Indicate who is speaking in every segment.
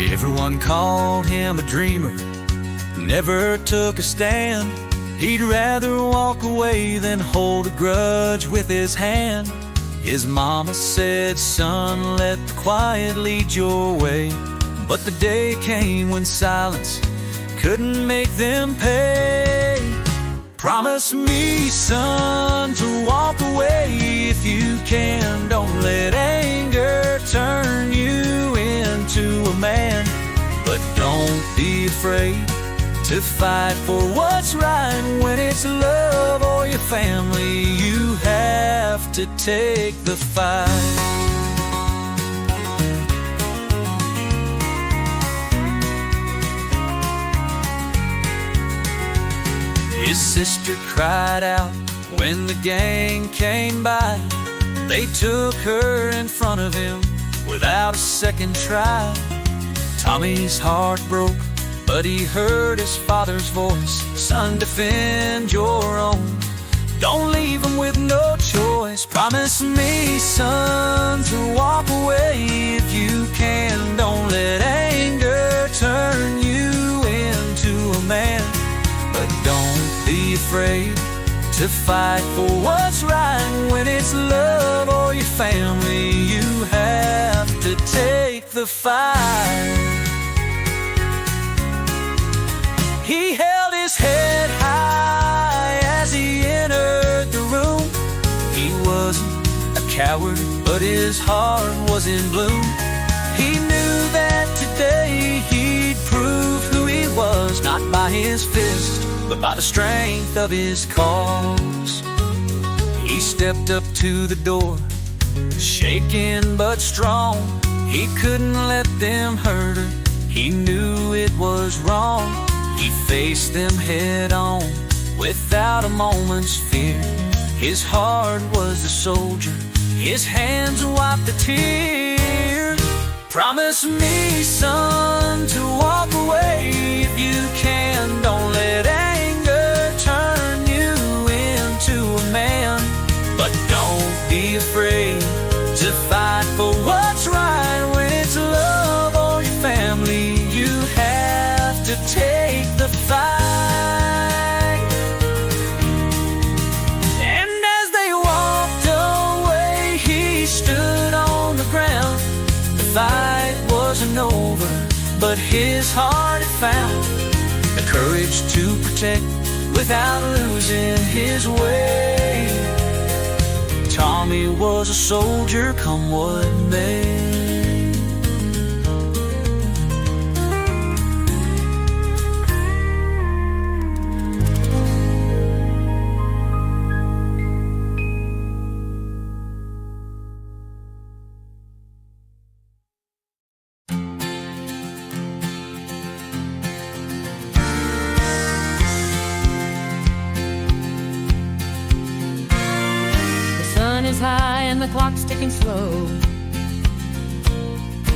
Speaker 1: Everyone called him a dreamer, never took a stand. He'd rather walk away than hold a grudge with his hand. His mama said, son, let the quiet lead your way. But the day came when silence couldn't make them pay. Promise me, son, to walk away if you can. Don't let anger turn you into a man. But don't be afraid to fight for what's right. When it's love or your family, you have to take the fight. His sister cried out when the gang came by. They took her in front of him without a second try. Tommy's heart broke, but he heard his father's voice. Son, defend your own. Don't leave him with no choice. Promise me, son, to walk away if you can. Don't let anger turn you into a man. But don't be afraid to fight for what's right. When it's love or your family, you have to take the fight. He held his head high as he entered the room. He wasn't a coward, but his heart was in bloom. He knew that today he'd prove who he was, not by his fist, but by the strength of his cause. He stepped up to the door, shaking but strong. He couldn't let them hurt her, he knew it was wrong. He faced them head on without a moment's fear. His heart was a soldier, his hands wiped the tears. Promise me, son, to walk away if you can. Don't let anger turn you into a man. But don't be afraid to fight for what's right. When it's love or your family, you have to take the fight. And as they walked away, he stood on the ground. The fight wasn't over, but his heart had found the courage to protect without losing his way. Tommy was a soldier, come what may.
Speaker 2: Is high and the clock's ticking slow.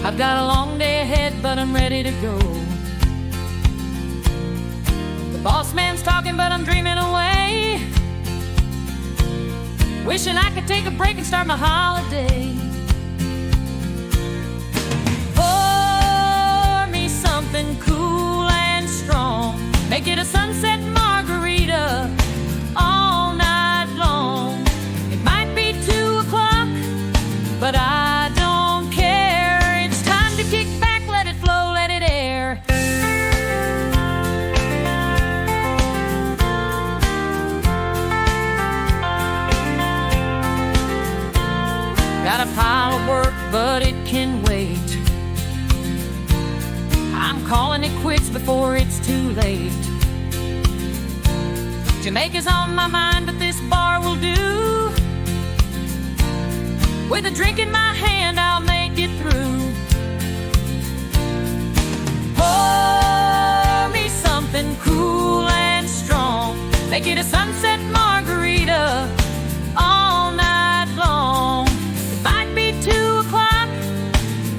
Speaker 2: I've got a long day ahead, but I'm ready to go. The boss man's talking, but I'm dreaming away, wishing I could take a break and start my holiday. Pour me something cool and strong, make it a sunset margarita all night long. But I don't care, it's time to kick back, let it flow, let it air. Got a pile of work, but it can wait. I'm calling it quits before it's too late. Jamaica's on my mind, but this bar will do. With a drink in my hand, I'll make it through. Pour me something cool and strong, make it a sunset margarita all night long. It might be 2 o'clock,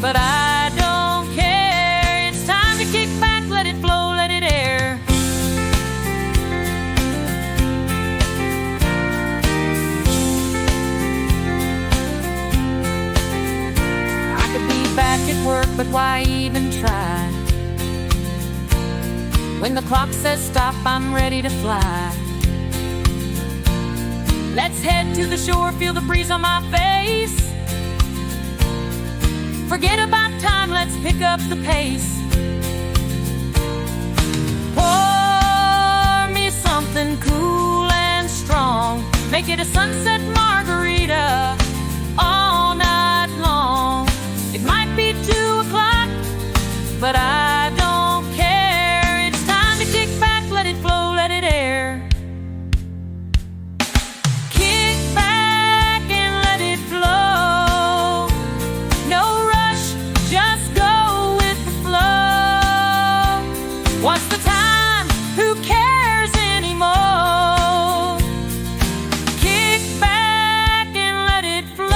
Speaker 2: but I don't care. It's time to kick back, let it flow, let it air. work, but why even try? When the clock says stop, I'm ready to fly. Let's head to the shore, feel the breeze on my face. Forget about time, let's pick up the pace. Pour me something cool and strong. Make it a sunset margarita all night long. It might be 2 o'clock, but I don't care. It's time to kick back, let it flow, let it air. Kick back and let it flow. No rush, just go with the flow. What's the time? Who cares anymore? Kick back and let it flow.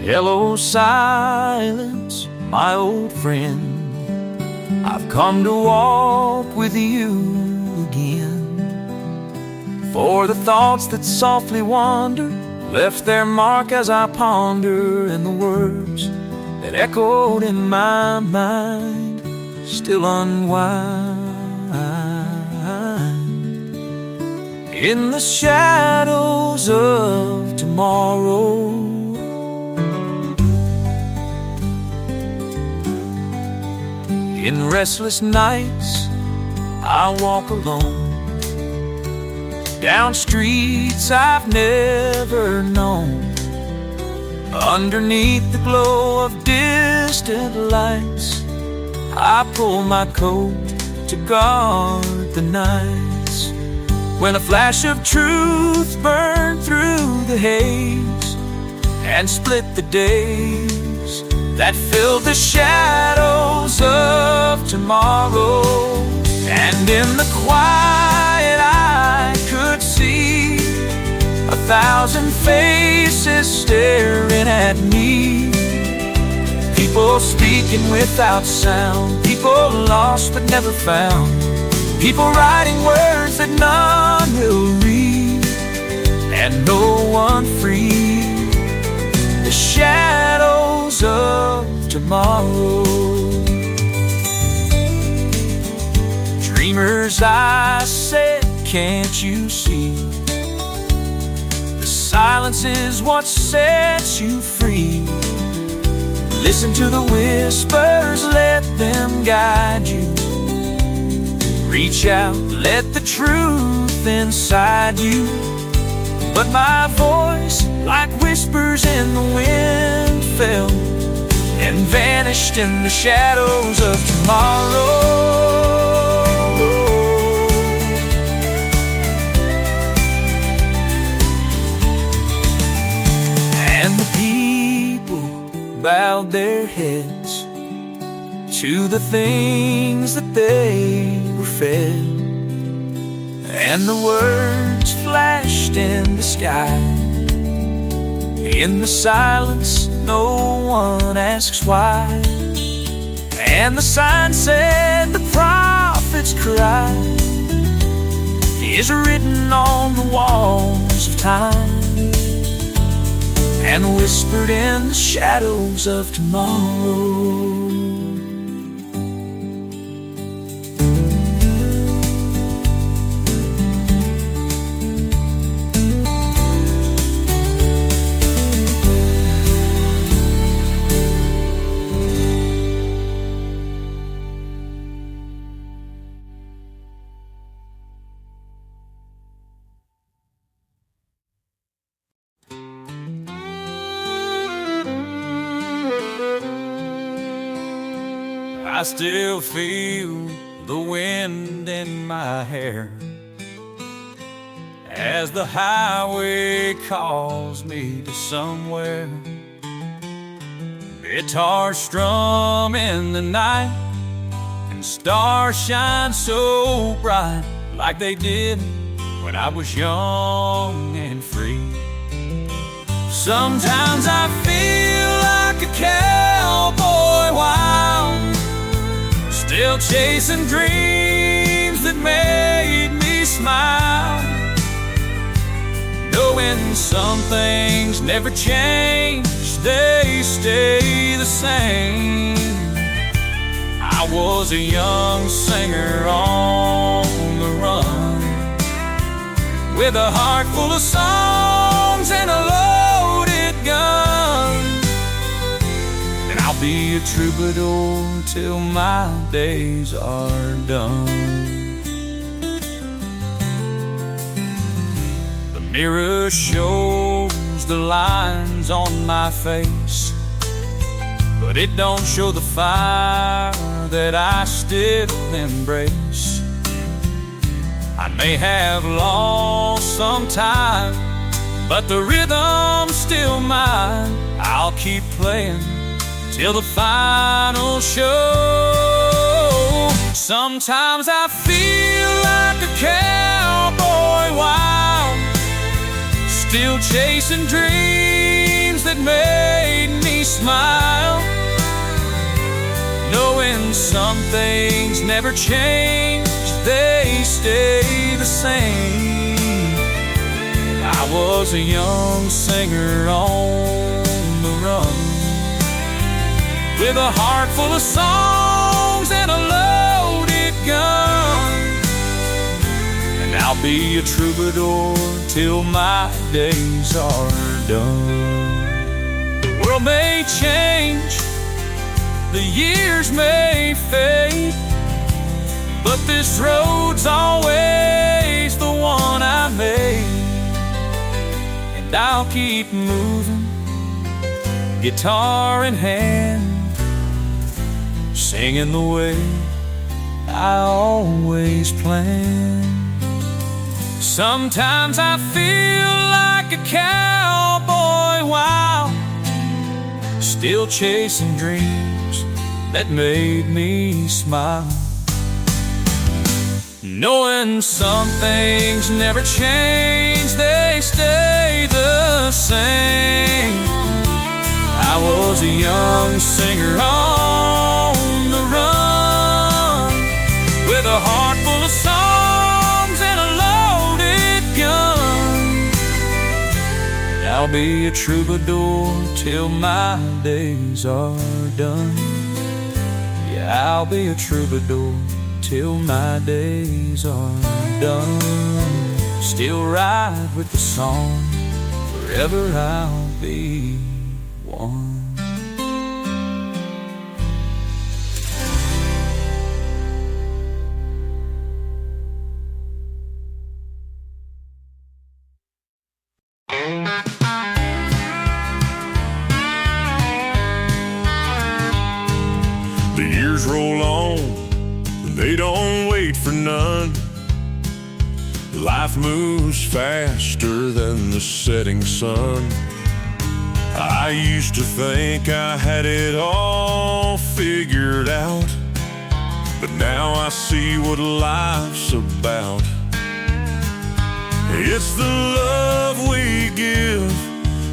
Speaker 1: Hello, silence, my old friend. I've come to walk with you again. For the thoughts that softly wander left their mark as I ponder, and the words that echoed in my mind still unwind. In the shadows of tomorrow, in restless nights, I walk alone down streets I've never known. Underneath the glow of distant lights, I pull my coat to guard the nights. When a flash of truth burned through the haze and split the days that filled the shadows of tomorrow. And in the quiet I could see 1,000 faces staring at me. People speaking without sound, people lost but never found, people writing words that none will read, and no one free. The shadows of tomorrow. Dreamers, I said, can't you see? The silence is what sets you free. Listen to the whispers, let them guide you. Reach out, let the truth inside you. But my voice, like whispers in the wind, fell and vanished in the shadows of tomorrow. And the people bowed their heads to the things that they were fed, and the words flashed in the sky. In the silence, no one asks why. And the sign said the prophet's cry is written on the walls of time and whispered in the shadows of tomorrow. I still feel the wind in my hair as the highway calls me to somewhere. Guitars strum in the night, and stars shine so bright, like they did when I was young and free. Sometimes I feel like a cowboy wild, still chasing dreams that made me smile, knowing some things never change, they stay the same. I was a young singer on the run, with a heart full of songs and a loaded gun. And I'll be a troubadour till my days are done. The mirror shows the lines on my face, but it don't show the fire that I still embrace. I may have lost some time, but the rhythm's still mine. I'll keep playing till the final show. Sometimes I feel like a cowboy wild, still chasing dreams that made me smile, knowing some things never change, they stay the same. I was a young singer on the run, with a heart full of songs and a loaded gun. And I'll be a troubadour till my days are done. The world may change, the years may fade, but this road's always the one I made. And I'll keep moving, guitar in hand, singing the way I always planned. Sometimes I feel like a cowboy wild, still chasing dreams that made me smile, knowing some things never change, they stay the same. I was a young singer on the run, with a heart full of songs and a loaded gun. And I'll be a troubadour till my days are done. Yeah, I'll be a troubadour till my days are done. Still ride with the song, forever I'll be one.
Speaker 3: The years roll on, they don't wait for none. Life moves faster than the setting sun. I used to think I had it all figured out, but now I see what life's about. It's the love we give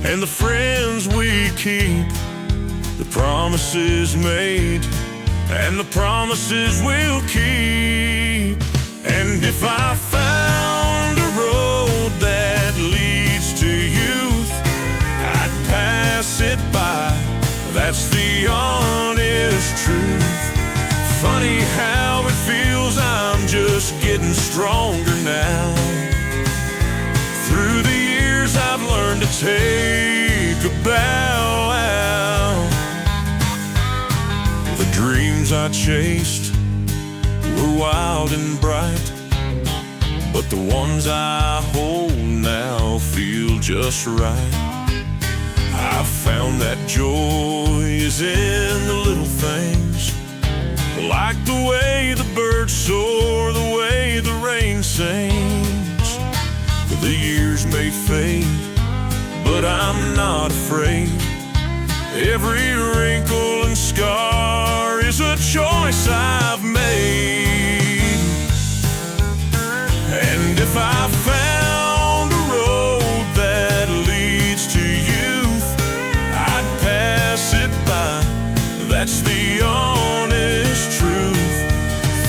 Speaker 3: and the friends we keep, the promises made and the promises we'll keep. And if I found a road that leads to youth, I'd pass it by, that's the honest truth. Funny how it feels I'm just getting stronger now. Through the years I've learned to take a bow out. The dreams I chased were wild and bright, but the ones I hold now feel just right. I've found that joy is in the little things, Like the way the birds soar, the way the rain sings. The years may fade, but I'm not afraid. Every wrinkle and scar is a choice I've made. And if I found a road that leads to youth, I'd pass it by. That's the honest truth.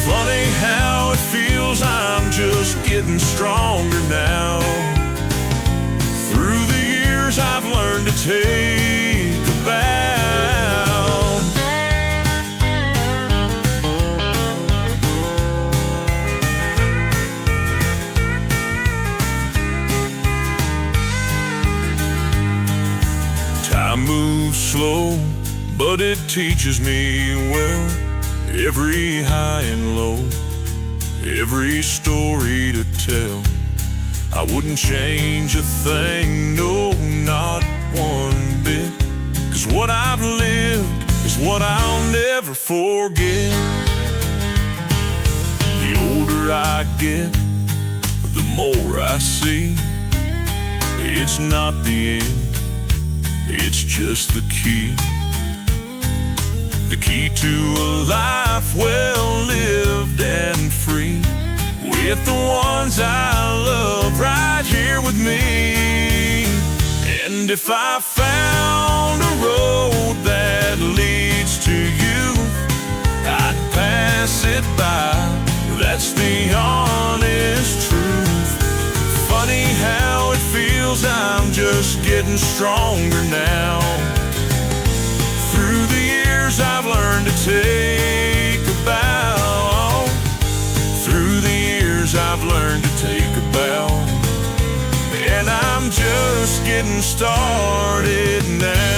Speaker 3: Funny how it feels I'm just getting stronger now. Through the years I've learned to take a bow. Time moves slow, but it teaches me well. Every high and low, every story to tell. I wouldn't change a thing, no, not one bit. 'Cause what I've lived is what I'll never forget. The older I get, the more I see. It's not the end, it's just the key. The key to a life well lived and free, with the ones I love right here with me. And if I found a road that leads to you, I'd pass it by. That's the honest truth. Funny how it feels I'm just getting stronger now. Through the years I've learned to take a bow. Through the years I've learned to take a bow. And I'm just getting started now.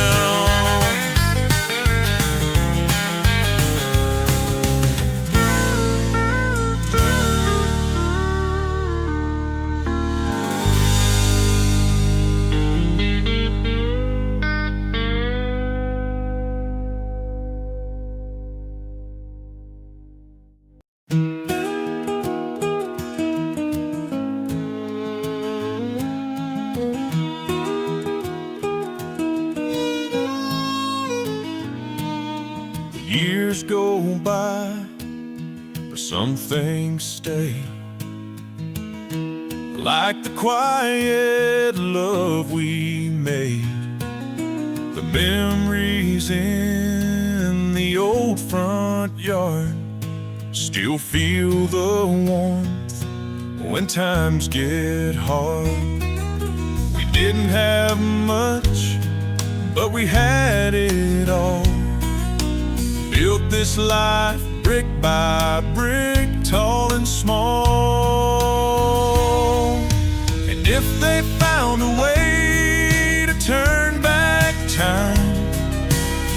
Speaker 3: Years go by, but some things stay. Like the quiet love we made, the memories in the old front yard. Still feel the warmth when times get hard. We didn't have much, but we had it all. Built this life brick by brick, tall and small. And if they found a way to turn back time,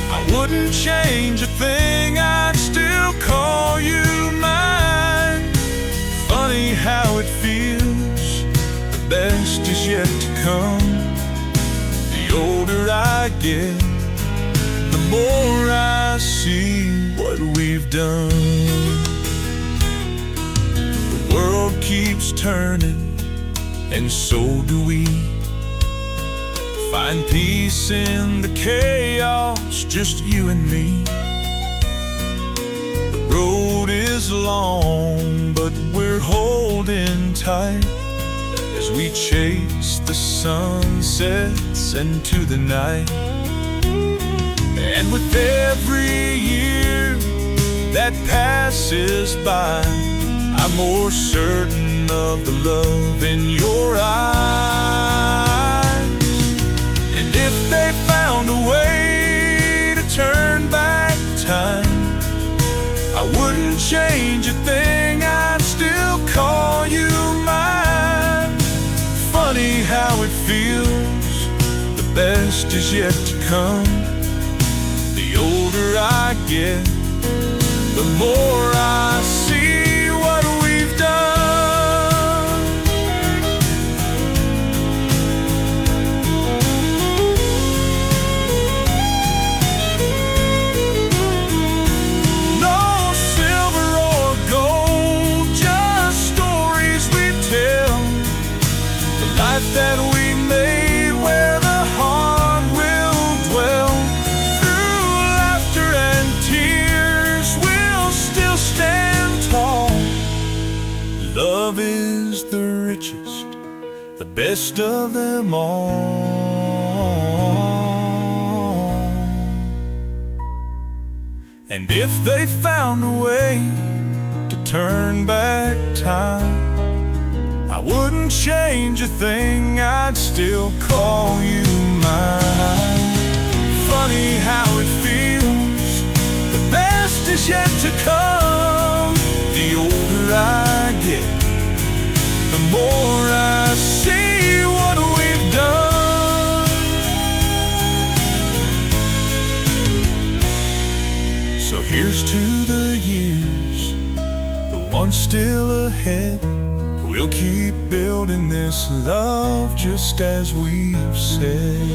Speaker 3: I wouldn't change a thing, I'd still call you mine. Funny how it feels, the best is yet to come. The older I get, the more I see what we've done. The world keeps turning, and so do we. Find peace in the chaos, just you and me. The road is long, but we're holding tight as we chase the sunsets into the night. And with every year that passes by, I'm more certain of the love in your eyes. And if they found a way to turn back time, I wouldn't change a thing, I'd still call you mine. Funny how it feels, the best is yet to come. The older I get, the more I see what we've done. No best of them all. And if they found a way to turn back time, I wouldn't change a thing, I'd still call you mine. Funny how it feels, the best is yet to come. The older I get, the more I see what we've done. So here's to the years, the ones still ahead. We'll keep building this love just as we've said.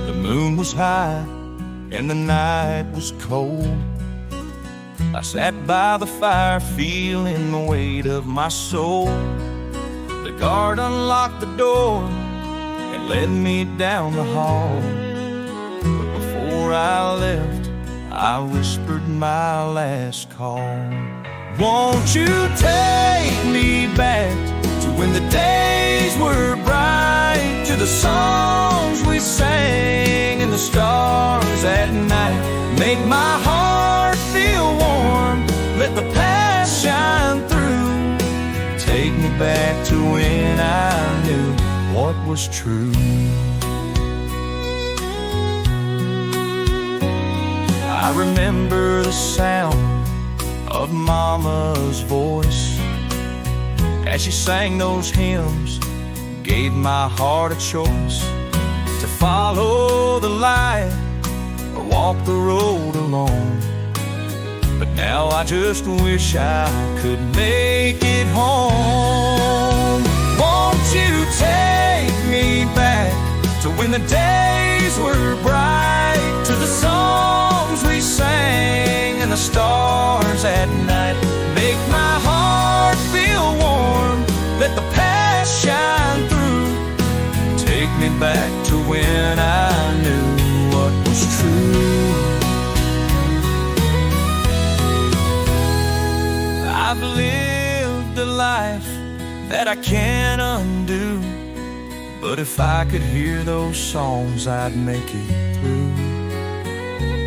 Speaker 3: The moon was high and the night was cold. I sat by the fire feeling the weight of my soul. The guard unlocked the door and led me down the hall. But before I left, I whispered my last call. Won't you take me back to when the days were bright, to the songs we sang and the stars at night. Make my heart feel warm, let the past shine through. Take me back to when I knew what was true. I remember the sound of Mama's voice as she sang those hymns, gave my heart a choice to follow the light or walk the road alone. But now I just wish I could make it home. Won't you take me back to when the days were bright, to the songs we sang and the stars at night. Make my heart feel warm, let the past shine through. Take me back to when I knew what was true. I've lived a life that I can't undo, but if I could hear those songs, I'd make it through.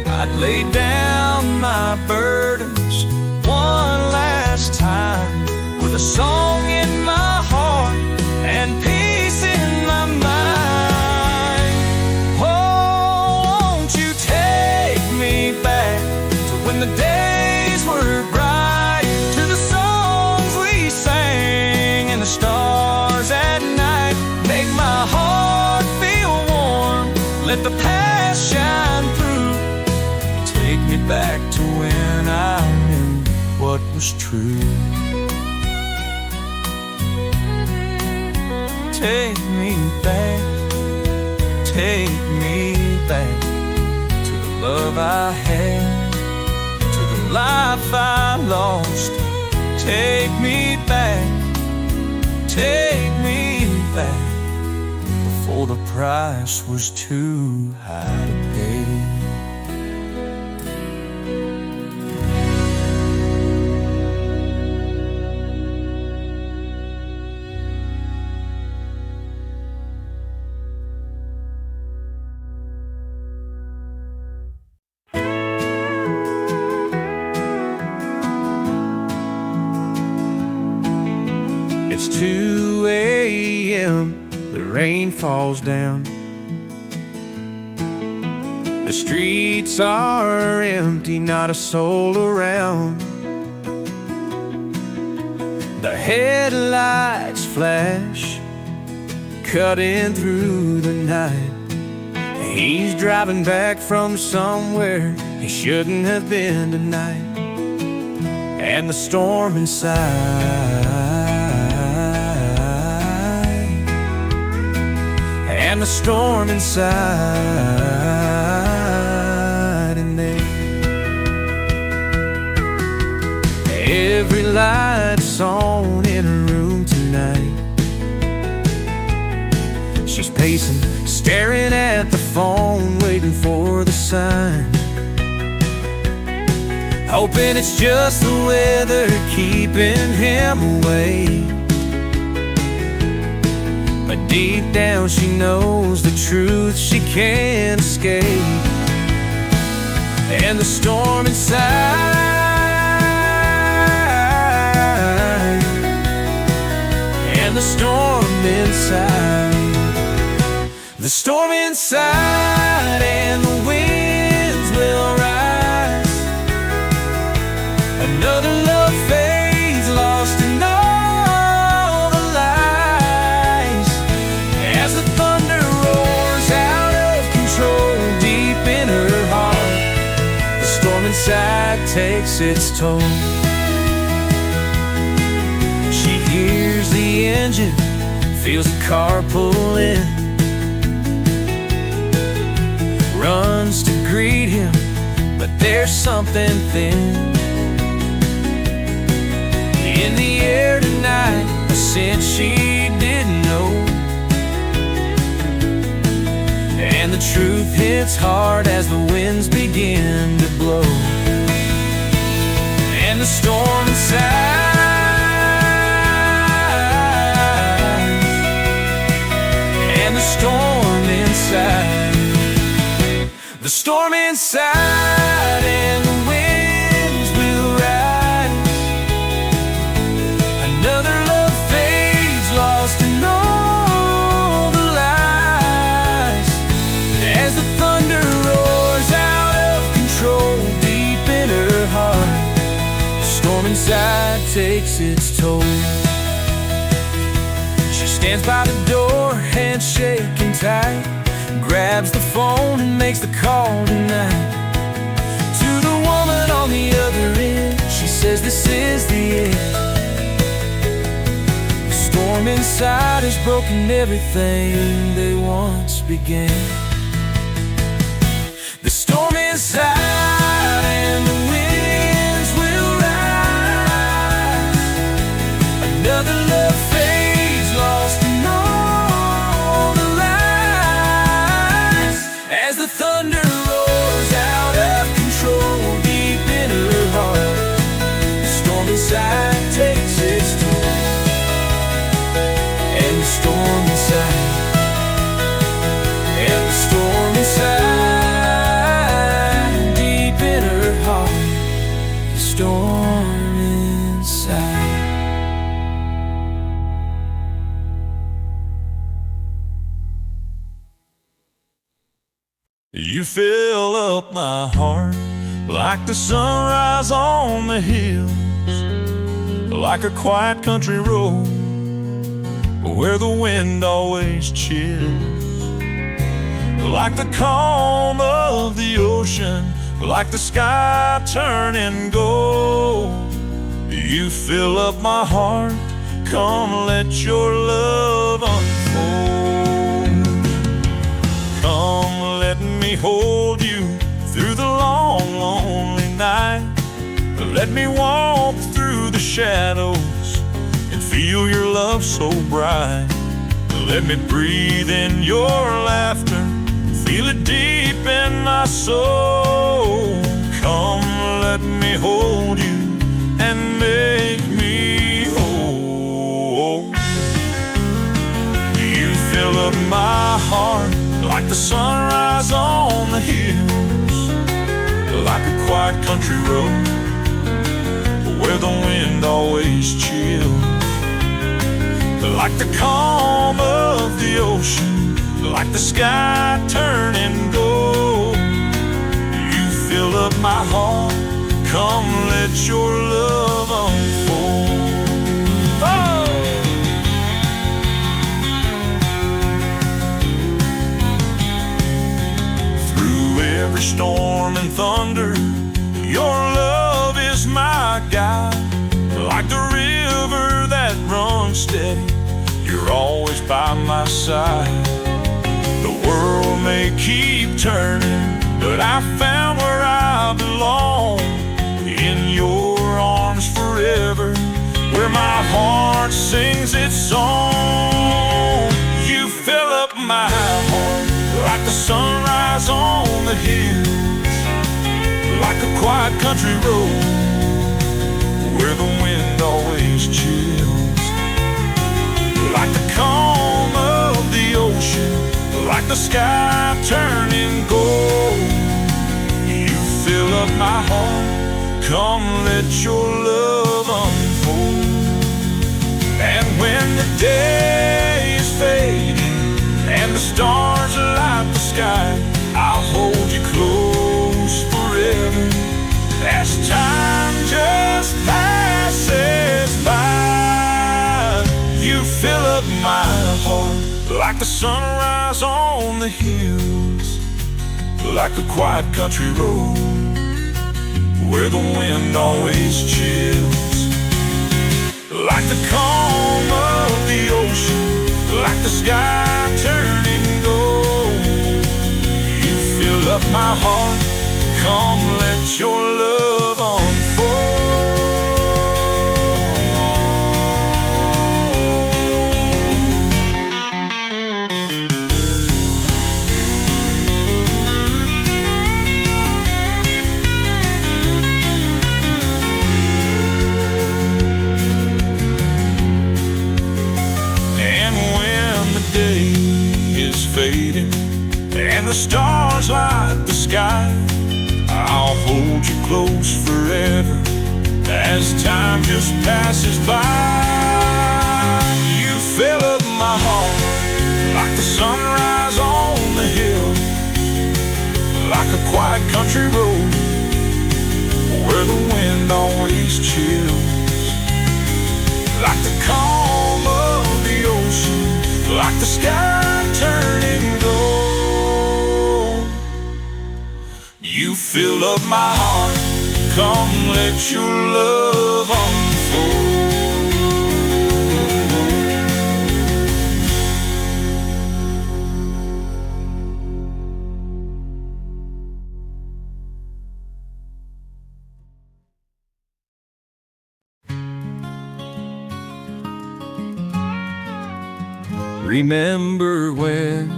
Speaker 3: I'd lay down my burdens one last time, with a song in my heart and peace in my mind. Oh, won't you take me back to when the days were bright, to the songs we sang and the stars at night. Make my heart feel warm, let the past shine through. Take me back to when I knew what was true. Take me back to the love I had, to the life I lost. Take me back before the price was too high to pay. It's 2 a.m., the rain falls down. The streets are empty, not a soul around. The headlights flash, cutting through the night. He's driving back from somewhere he shouldn't have been tonight. And the storm inside, and the storm inside, and every light
Speaker 1: lights on in her room tonight. She's pacing, staring at the phone, waiting for the sign, hoping it's just the weather keeping him away. But deep down she knows the truth she can't escape. And the storm inside, and the storm inside, the storm inside, and the winds will rise. Another love fades, lost in all the lies, as the thunder roars out of control deep in her heart. The storm inside takes its toll. She hears the engine, feels the car pull in, runs to greet him, but there's something thin in the air tonight, a scent she didn't know. And the truth hits hard as the winds begin to blow. And the storm inside, and the storm inside, the storm inside, and the winds will rise. Another love fades, lost in all the lies, as the thunder roars out of control deep in her heart. The storm inside takes its toll. She stands by the door, hands shaking tight, grabs the phone and makes the call tonight. To the woman on the other end, she says this is the end. The storm inside has broken everything they once began. The storm inside, and the winds will rise. Another love fades, lost in all the lies, as the thunder roars out of control deep in her heart. The storm inside takes its toll. And the storm inside, and the storm inside, deep in her heart. The storm inside.
Speaker 3: You fill up my heart like the sunrise on the hills, like a quiet country road where the wind always chills, like the calm of the ocean, like the sky turning gold. You fill up my heart, come let your love unfold. Come let me hold you through the long, lonely night. Let me walk through the shadows and feel your love so bright. Let me breathe in your laughter, feel it deep in my soul. Come let me hold you and make me whole. You fill up my heart like the sunrise on the hills, like a quiet country road where the wind always chills, like the calm of the ocean, like the sky turning gold. You fill up my heart, come let your love unfold. Oh! Through every storm and thunder, your love is my guide. Like the river that runs steady, you're always by my side. The world may keep turning, but I found where I belong, in your arms forever, where where my heart sings its song. You fill up my heart like the sunrise on the hills, like a quiet country road where the wind always chills, like the calm of the ocean, like the sky turning gold. You fill up my heart, come let your love unfold. And when the day is fading and the stars light the sky, I'll hold you close forever as time just passes by. You fill up my heart like the sunrise on the hills, like a quiet country road where the wind always chills, like the calm of the ocean, like the sky turning gold. You fill up my heart, come let your love unfold. Fading and the stars light the sky, I'll hold you close forever as time just passes by. You fill up my heart like the sunrise on the hill, like a quiet country road where the wind always chills, like the calm of the ocean, like the sky turning gold. You fill up my heart, come let your love unfold.
Speaker 1: Remember when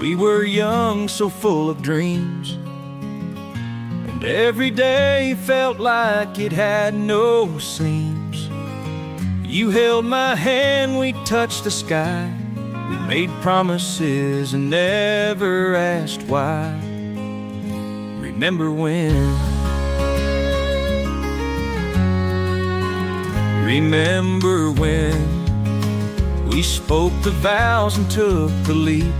Speaker 1: we were young, so full of dreams, and every day felt like it had no seams. You held my hand, we touched the sky, we made promises and never asked why. Remember when? Remember when we spoke the vows and took the leap,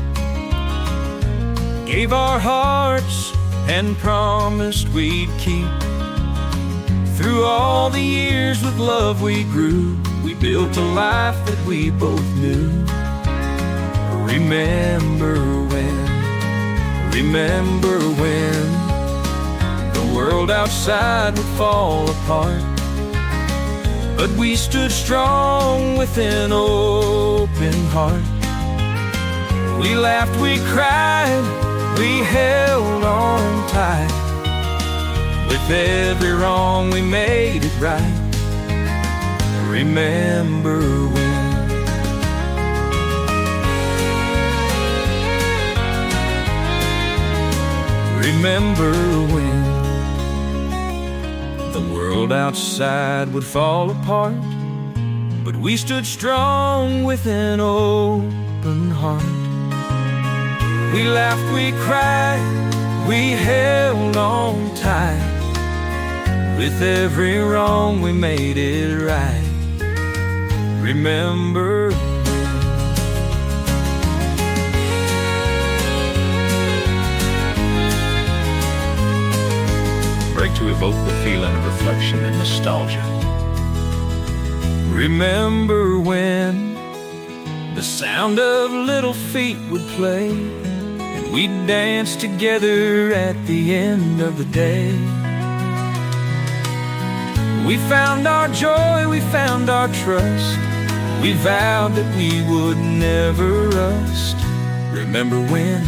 Speaker 1: gave our hearts and promised we'd keep. Through all the years with love we grew, we built a life that we both knew. Remember when, remember when the world outside would fall apart, but we stood strong with an open heart. We laughed, we cried, we held on tight. With every wrong we made it right. Remember when. Remember when the world outside would fall apart, but we stood strong with an open heart. We laughed, we cried, we held on tight. With every wrong we made it right. Remember
Speaker 4: break to evoke the feeling of reflection and nostalgia.
Speaker 1: Remember when the sound of little feet would play, and we'd dance together at the end of the day. We found our joy, we found our trust. We vowed that we would never rust. Remember when?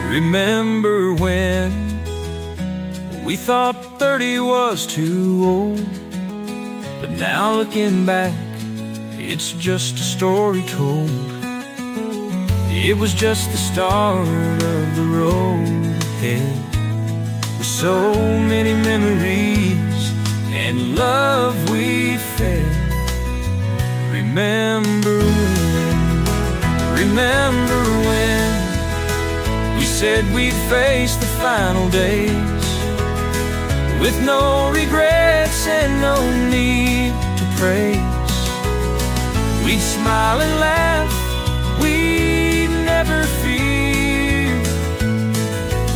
Speaker 1: Remember when we thought 30 was too old, But now looking back, it's just a story told. It was just the start of the road ahead, with so many memories and love we fed. Remember when we said we'd face the final days with no regrets and no need to praise. We'd smile and laugh, we'd never fear,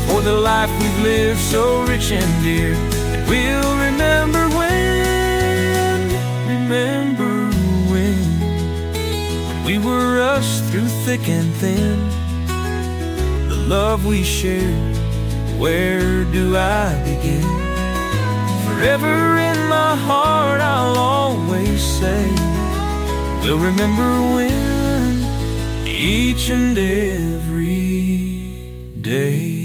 Speaker 1: for the life we've lived so rich and dear. And we'll remember when we were rushed through thick and thin. The love we shared, where do I begin? Forever in my heart I'll always say, we'll remember when, each and every day.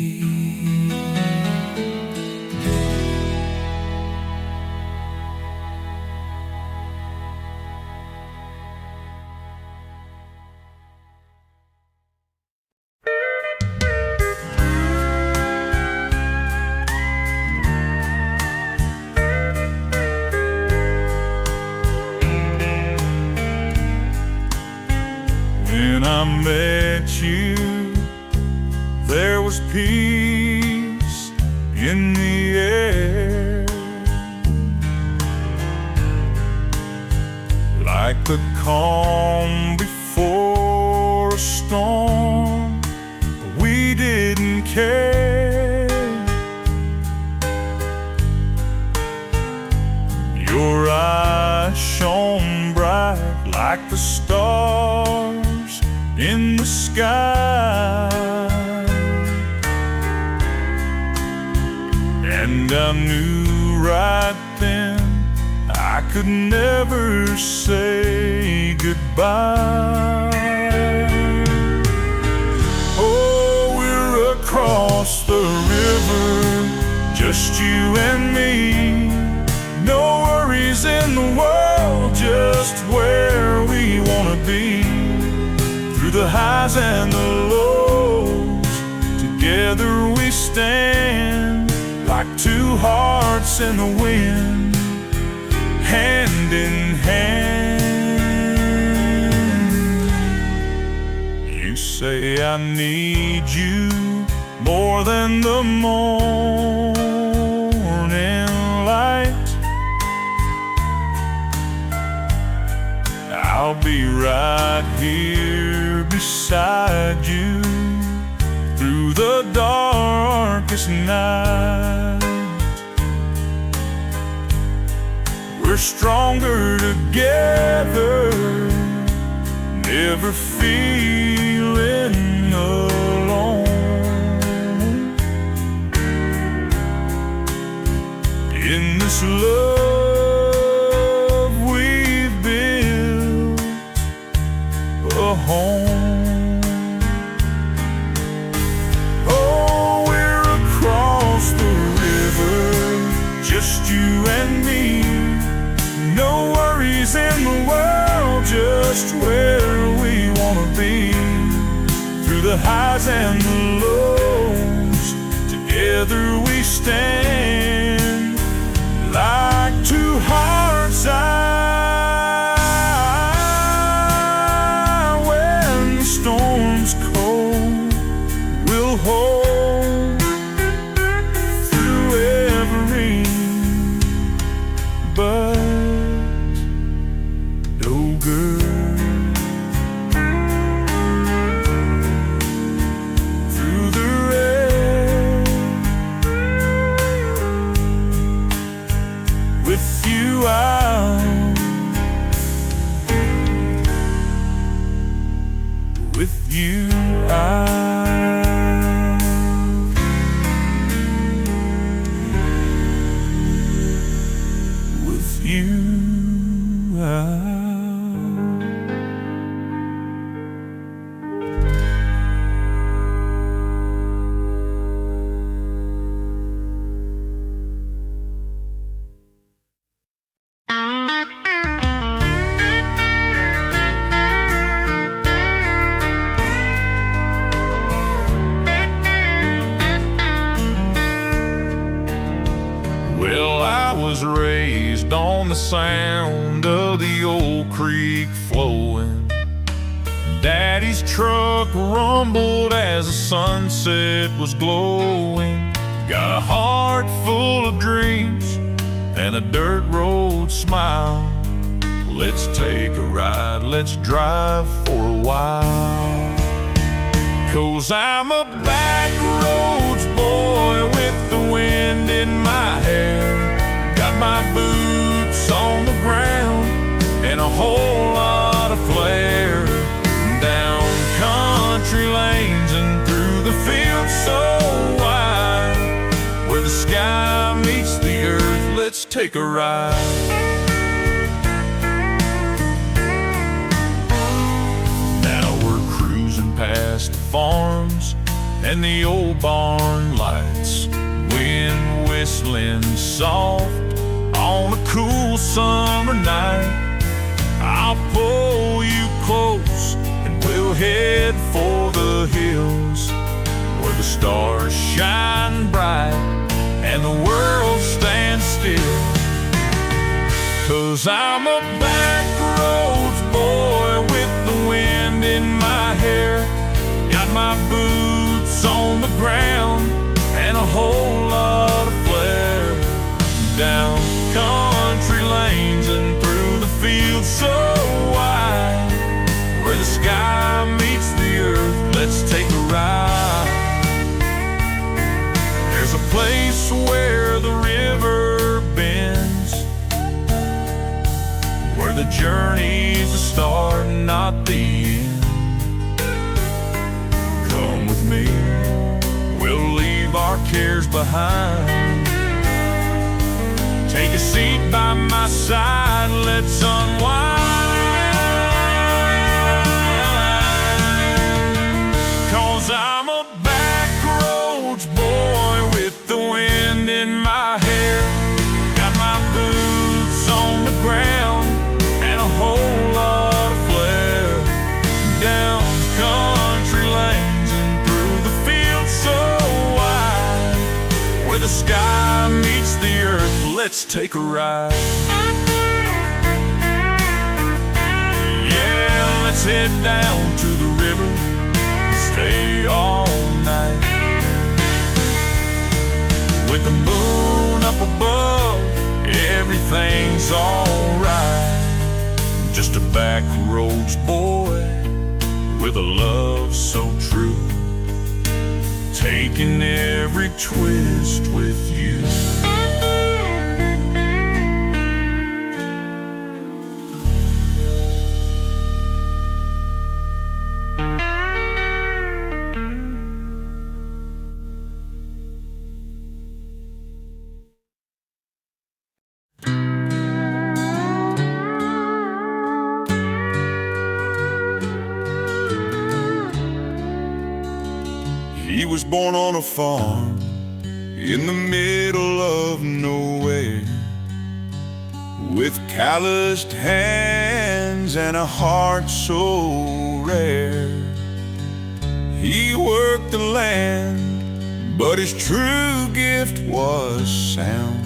Speaker 3: When I met you, there was peace in the air, like the calm before a storm. We didn't care. Your eyes shone bright like the stars in the sky, and I knew right then I could never say goodbye. Oh, we're across the river, just you and me. No worries in the world, just where we wanna be. Through the highs and the lows, together we stand, like two hearts in the wind, hand in hand. You say I need you more than the morning light. I'll be right here beside you through the darkest night. We're stronger together, never feeling alone. In this love we've built a home. Oh, we're across the river, just you and me. No worries in the world, just where we wanna be. Through the highs and the lows, together we stand, like two hearts. When the storm's cold, we'll hold through every but no good. Through the red, with you with you with you on the sound of the old creek flowing. Daddy's truck rumbled as the sunset was glowing. Got a heart full of dreams and a dirt road smile. Let's take a ride, let's drive for a while. 'Cause I'm a back roads boy with the wind in my hair. Got my boots on the ground and a whole lot of flair. Down country lanes and through the fields so wide, where the sky meets the earth, let's take a ride. Now we're cruising past the farms and the old barn lights, wind whistling soft on a cool summer night. I'll pull you close and we'll head for the hills, where the stars shine bright and the world stands still. 'Cause I'm a back roads boy with the wind in my hair. Got my boots on the ground and a whole lot of flair. Down country lanes and through the fields so wide, where the sky meets the earth, let's take a ride. There's a place where the river bends, where the journey's the start, not the end. Come with me, we'll leave our cares behind. Take a seat by my side, let's unwind. 'Cause I'm a back roads boy with the wind in my hair. Got my boots on the ground and a whole lot of flair. Down country lanes and through the fields so wide, where the sky meets the earth, let's take a ride. Yeah, let's head down to the river, stay all night. With the moon up above, everything's alright. Just a back roads boy with a love so true, taking every twist with you. He was born on a farm in the middle of nowhere, with calloused hands and a heart so rare. He worked the land, but his true gift was sound.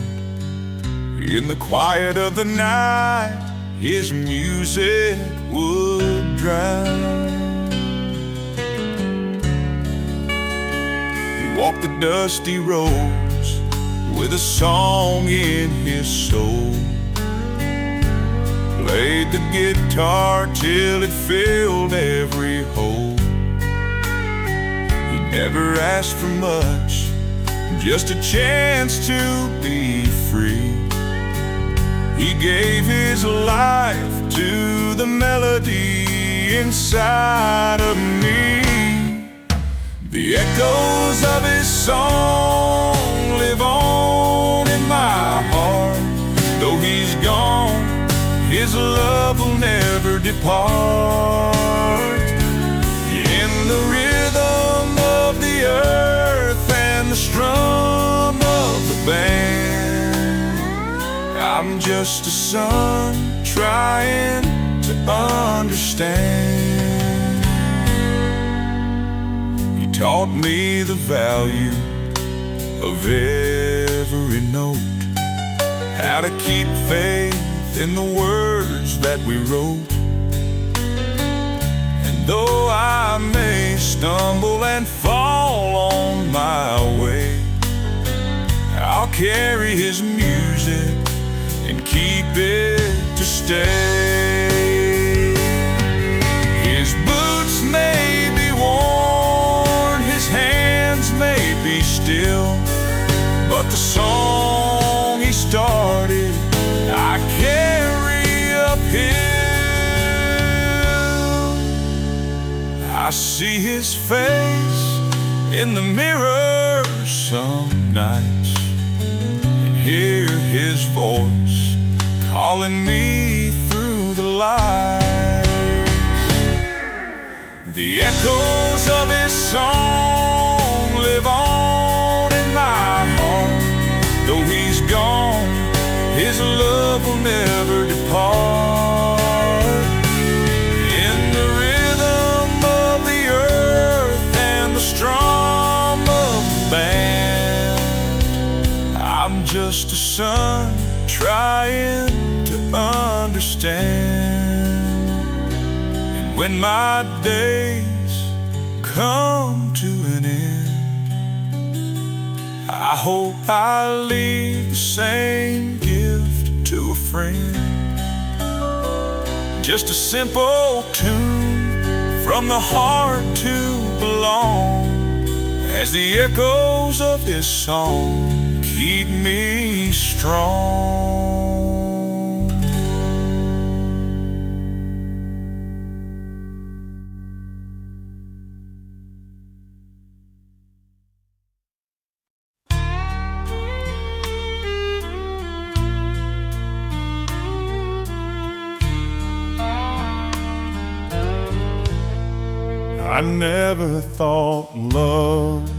Speaker 3: In the quiet of the night, his music would drown. Walked the dusty roads with a song in his soul, played the guitar till it filled every hole. He never asked for much, just a chance to be free. He gave his life to the melody inside of me. The echoes of his song live on in my heart. Though he's gone, his love will never depart. In the rhythm of the earth and the strum of the band, I'm just a son trying to understand. Taught me the value of every note, how to keep faith in the words that we wrote. And though I may stumble and fall on my way, I'll carry his music and keep it to stay. His boots may be worn, his hands may be still, but the song he started I carry uphill. I see his face in the mirror some nights, and hear his voice calling me through the lights. The echoes of his song live on in my heart. Though he's gone, his love will never depart. In the rhythm of the earth and the strum of the band, I'm just a son trying to understand. And when my days come to an end, I hope I leave the same gift to a friend. Just a simple tune from the heart to belong, as the echoes of his song keep me strong. I never thought love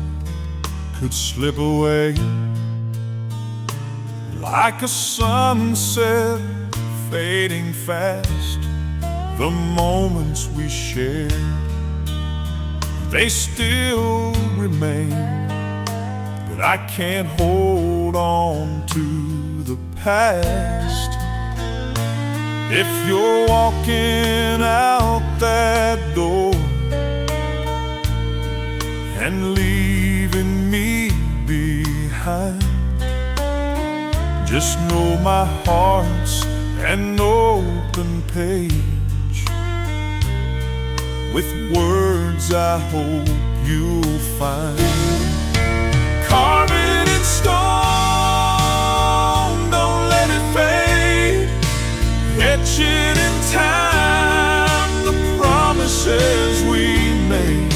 Speaker 3: could slip away like a sunset fading fast. The moments we shared, they still remain, but I can't hold on to the past. If you're walking out that door and leaving me behind, just know my heart's an open page with words I hope you'll find. Carve it in stone, don't let it fade. Etch it in time, the promises we made.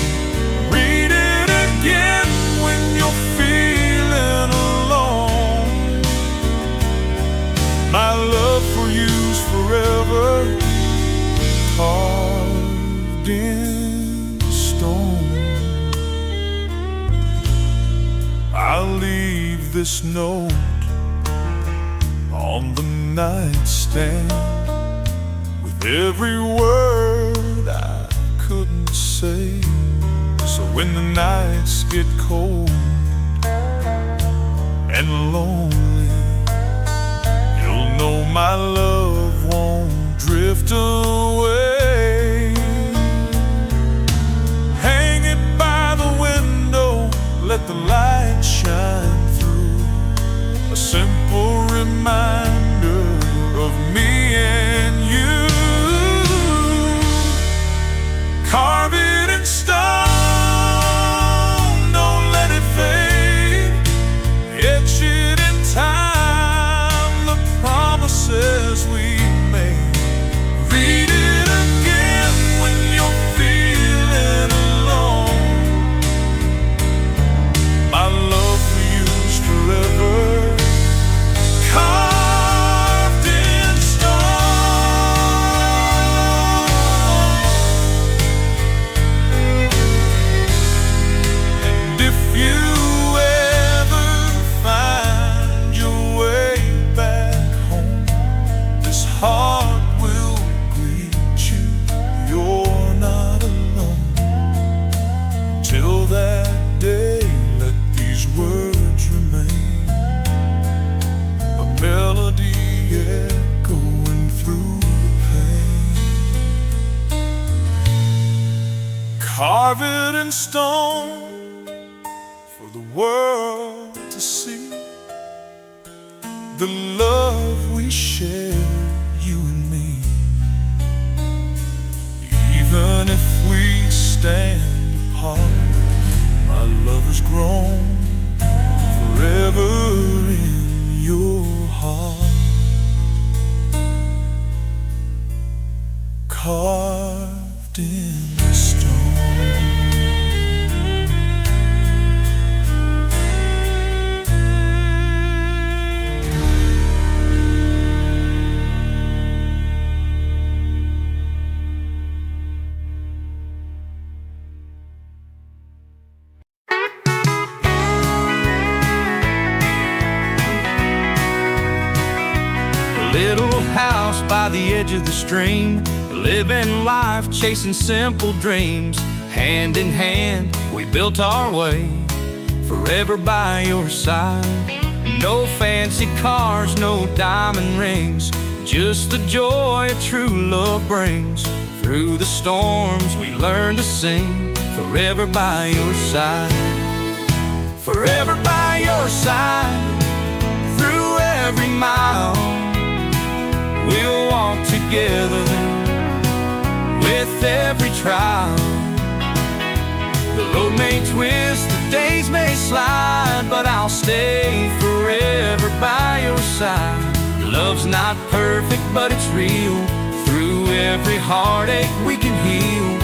Speaker 3: Read it again when you're feeling alone. My love for you's forever carved in stone. I'll leave this note on the nightstand with every word I couldn't say. So when the nights get cold and lonely, you'll know my love won't drift away. Hang it by the window, let the light shine through, a simple reminder of me and you. Carve it in stone, don't let it fade. Etch it in time, the promises we made. Read it again when you're feeling alone. My love for you's forever carved carve it in stone for the world to see. The love we share, you and me. Even if we stand apart, my love has grown forever in your heart. Carved in stone.
Speaker 1: Little house by the edge of the stream, living life, chasing simple dreams. Hand in hand, we built our way, forever by your side. No fancy cars, no diamond rings, just the joy a true love brings. Through the storms, we learn to sing, forever by your side. Forever by your side, through every mile. We'll walk together with every trial. The road may twist, the days may slide, but I'll stay forever by your side. Love's not perfect, but it's real. Through every heartache we can heal.